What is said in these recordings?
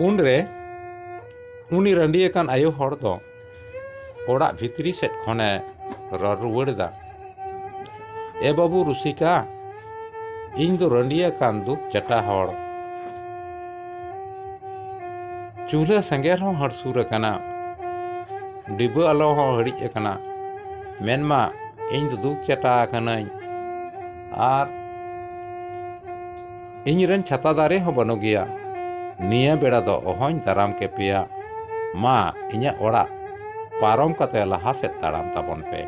उनरे उनी रंडियकान आयो हर दो ओड़ा भितरी सेट खने रुवाड़ा ए बाबू रुसिका इन दो रंडियकान दुख चटा हर चूल्हा संगेर हों हर सूर कना डिबो आलो हों हड़िज कना मेनमा इन दो दुख चटा कनाई आर इन रन छता दारे हों बनो गया निया बेड़ा दो ओहन दाराम के पिया मा इन्या ओड़ा पारम कते लहा सेद ताड़ाम ताबन पे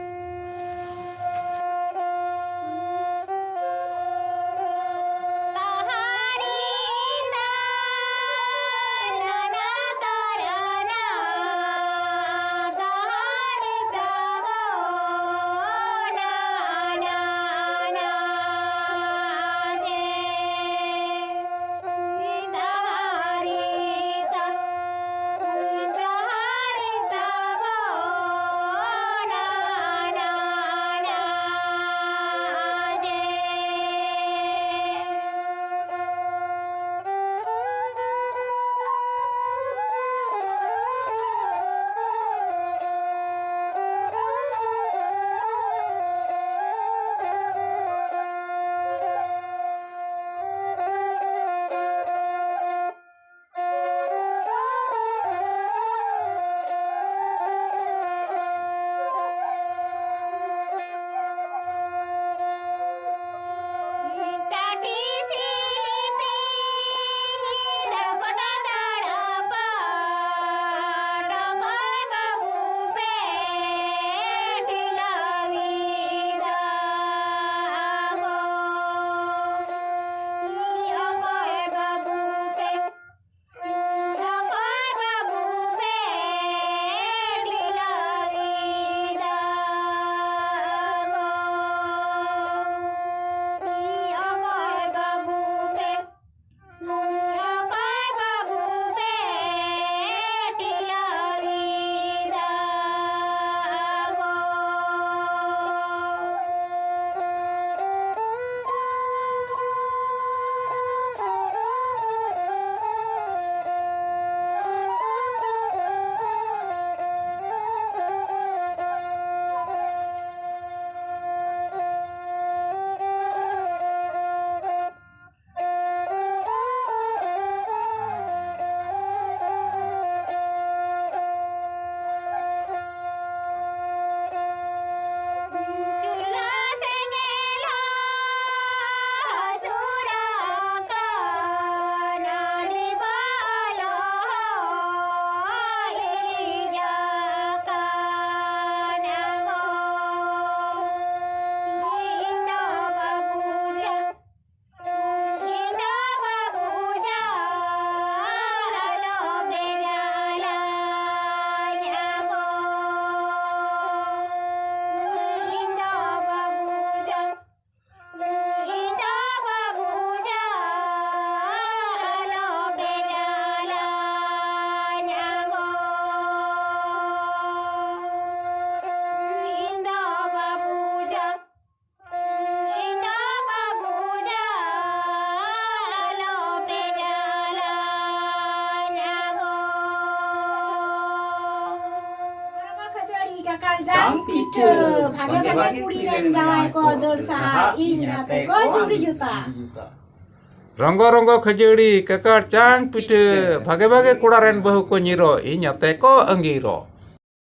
रंगो रंगो खजड़ी ककार चांग पिटे भागे भागे कुड़ा रेन बहु को निरो इन याते को अंगीरो